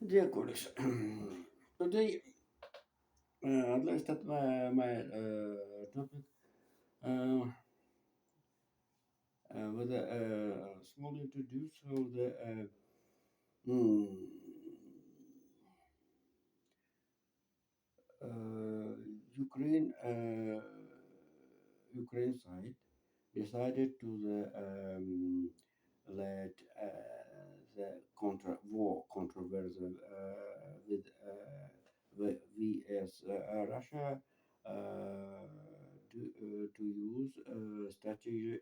Dear colleagues, today I'd like to start my topic uh, with a small introduction of the mm, uh, Ukraine Ukraine side decided to let the war controversy with vs Russia uh, to use strategy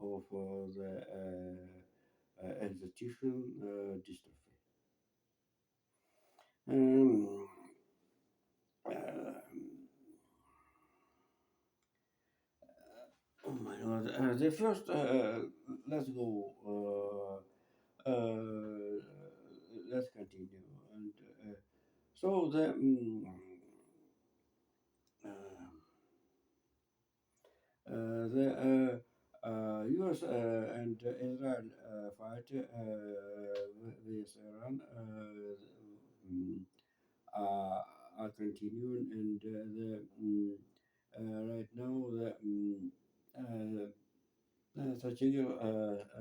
of the execution dystrophy. Um, uh, oh my God! The first, let's go. Let's continue. And so uh, the U.S. And Israel fight with Iran mm, uh, are continuing, and right now strategy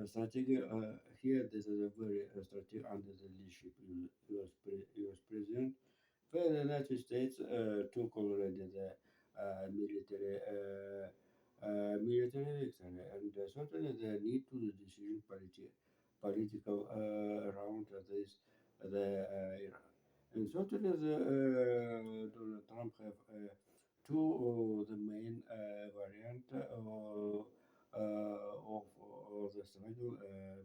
strategy here this is a very strategy under the leadership of U.S. U.S. President. Where the United States took already the military victory, and certainly the need to the decision political around this the Iran, and certainly the Donald Trump have two the main variant of the struggle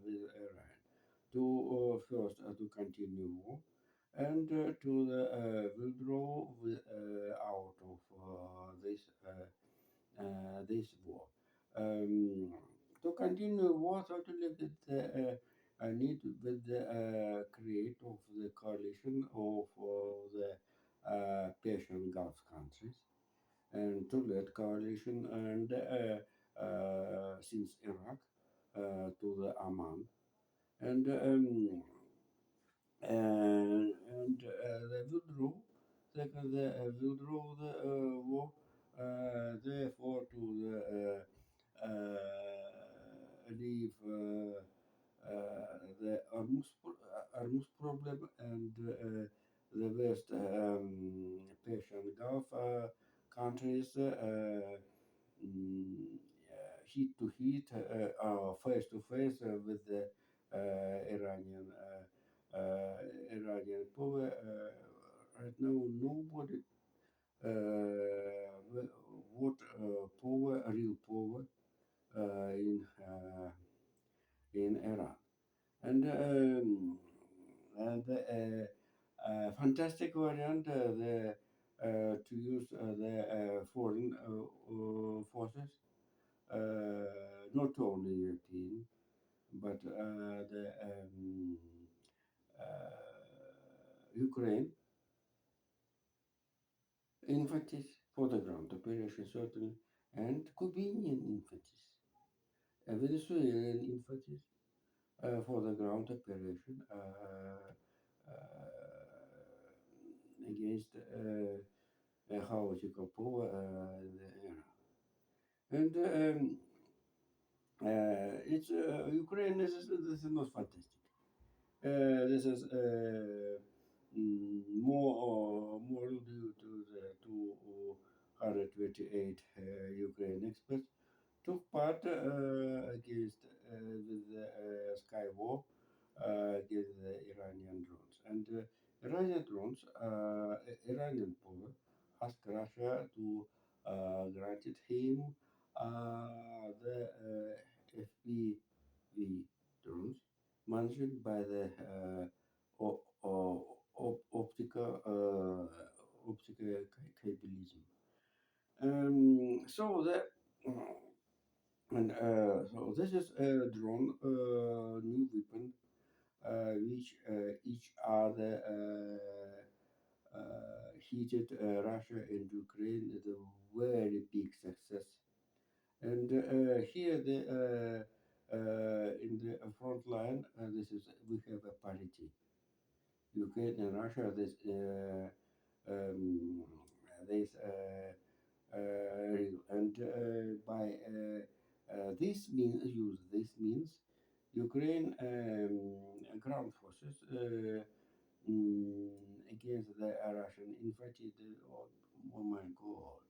with Iran. To first to continue war and to the withdraw out of this war. Um, to continue war, certainly with the need with the create of the coalition of the Persian Gulf countries and to lead coalition and since Iraq to the Oman and they withdrew. They withdrew the war, therefore to leave the Hormuz problem and the West Persian Gulf countries mm, heat to heat, face to face with the Iranian Iranian power. Right now, nobody what power, real power in Iran, and the fantastic variant to use the foreign forces, not only European, but the Ukraine infancies for the ground operation certainly, and Kubanian infancies, Venezuelan infancies for the ground operation against chaotic power in the era. And it's Ukraine. This is not fantastic. This is more due to the 228 Ukraine experts took part against with the sky war against the Iranian drones. And Iranian drones, Iranian power asked Russia to granted him the FPV drones managed by the optical cableism. So the so this is a drone new weapon which each other heated Russia and Ukraine is a very big success. And here the In the front line, this is we have a parity. Ukraine and Russia, um, this and by this means use this means Ukraine ground forces against the Russian infantry. Oh my God,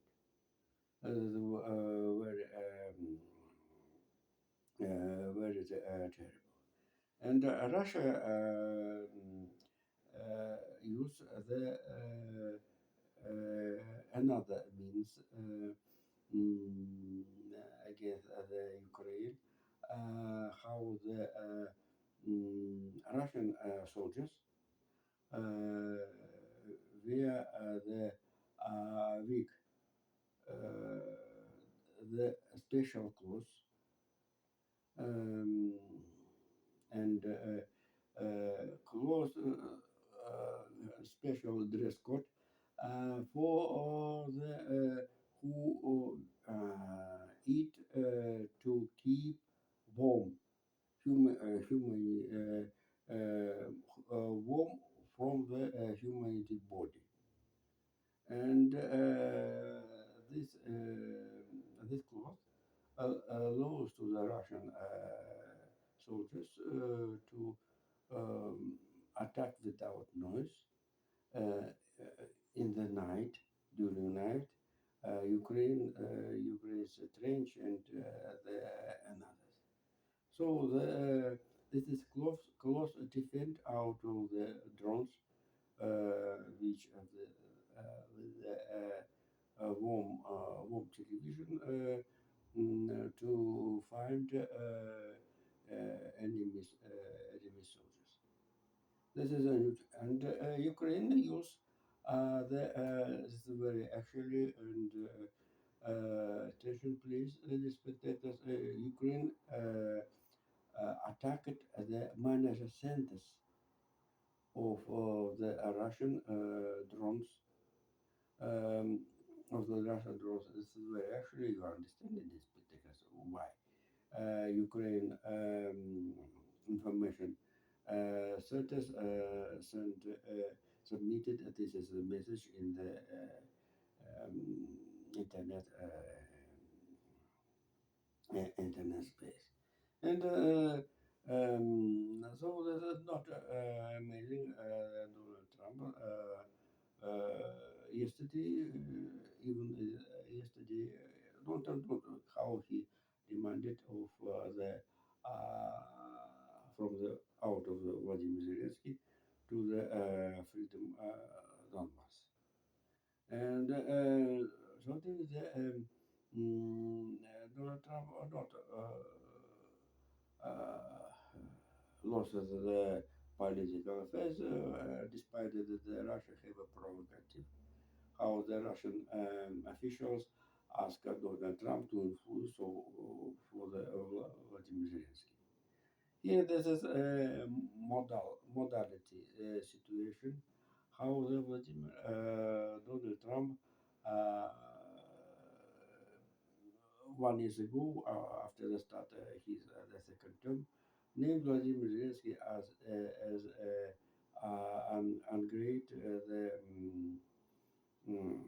very terrible. And Russia use the another means mm, against the Ukraine, how the Russian soldiers wear weak uh, the special clothes um, and clothes special dress code for the who eat to keep warm human warm from the humanity body and this cloth allows to the Russian soldiers to um, attack without noise in the night, during night. Ukraine's trench and and others. So this is close defend out of the drones, which with the warm television to find enemy soldiers. This is a huge, and Ukraine use this is very actually and attention please, the spectators. Ukraine attacked the management centers of the Russian drones of the Russian drones. This is very actually you are understanding this particular why Ukraine information centers submitted. This is a message in the internet internet space. And so this is not amazing. Donald Trump yesterday, even yesterday, don't how he demanded of the from the out of the Vladimir Zelensky to the freedom Donbass. And something the Donald Trump or not lost the political affairs, despite that Russia have a prerogative. How the Russian officials asked Donald Trump to influence for the Vladimir Zelensky. Here, this is a modality situation. How the Vladimir Donald Trump uh, 1 year ago, after the start his the second term, named Vladimir Zelensky as an great the mm,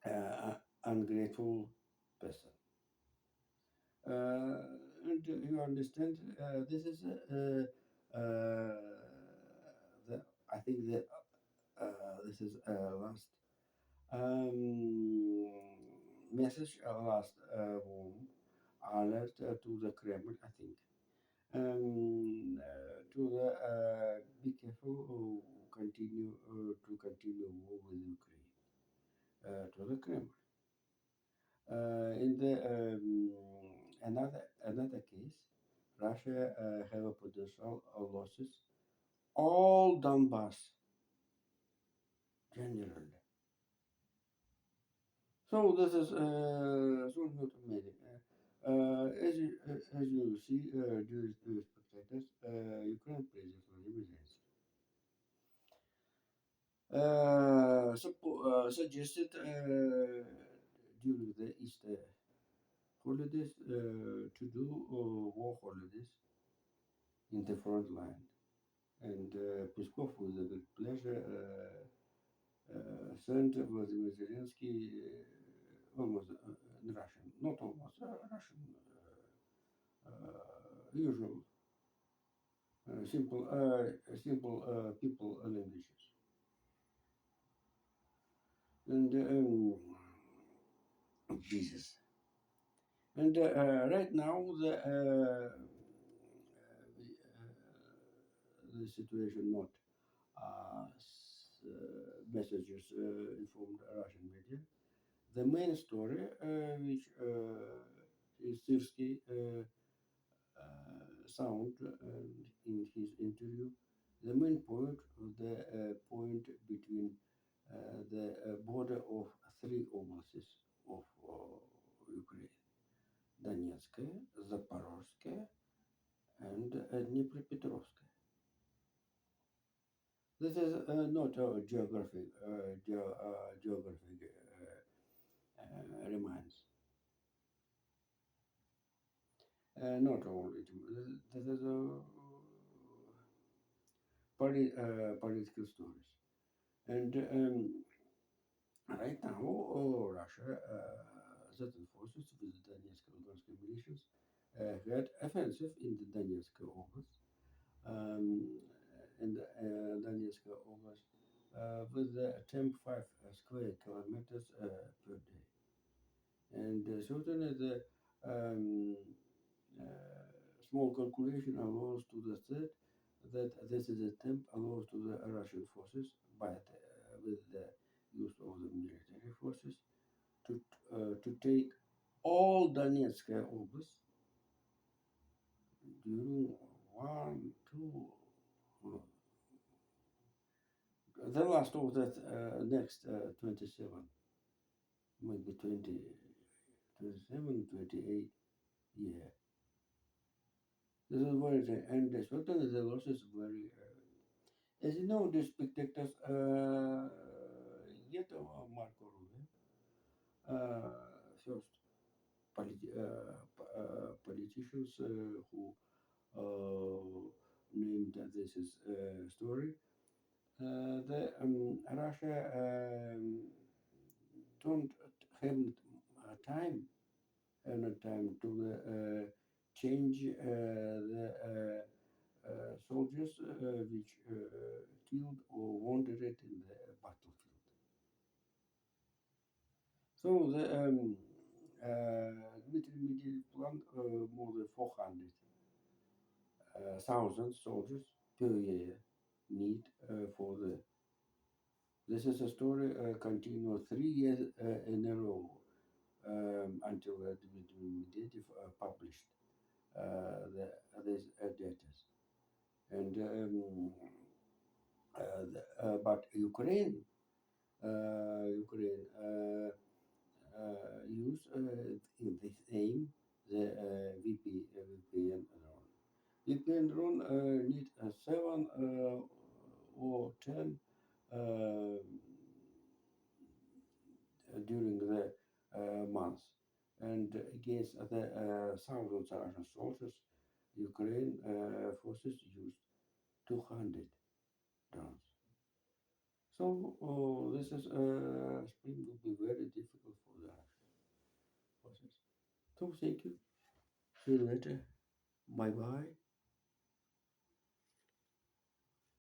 uh, ungrateful person. And you understand, this is the I think that this is last um, message, last alert to the Kremlin. I think to the be careful to continue war with Ukraine to the Kremlin. In the another case, Russia have a potential losses all Donbass generally. So this is so not amazing. As you see, dear spectators, Ukraine President Vladimir Zelensky suggested during the Easter. holidays to do war holidays in the front line. And Peskov, with a big pleasure, sent Vladimir Zelensky almost in Russian, not almost Russian, usual, simple people languages. And Jesus. And right now the situation not messages informed Russian media. The main story, which is Sirski sound in his interview, the main point, the point between the border of three oblasts of Ukraine: Donetsk, Zaporozhye, and Dnipropetrovsk. This is not a geographic reminds. Not all. This is a political stories. And right now, Russia, certain forces with the Donetsk and Lugansk militias had offensive in the Donetsk Oblast, um, Donetsk Oblast with the attempt 5 square kilometers per day. And certainly the um, small calculation allows to the state that this is attempt allows to the Russian forces by with the use of the military forces to take all Donetsk Oblast during 1, 2, the last of that next 27, maybe 20, 27, 28 year. This is very, and certainly the loss is very. As you know, these spectators, yet Marco Rubio, first politicians who named this is story. The Russia don't have time, not time to change the soldiers which killed or wounded in the battlefield. So the Dmitry Medvedev planned more than 400,000 soldiers per year need for the. This is a story continue 3 years in a row until Dmitry Medvedev published this data. And but Ukraine use in this aim the VPN drone. VPN drone need 7 or 10 uh, during the months, and against the thousands of Russian soldiers, Ukraine forces used 200 drones. So this is spring will be very difficult for the Russian forces. So thank you. See you later. Bye bye.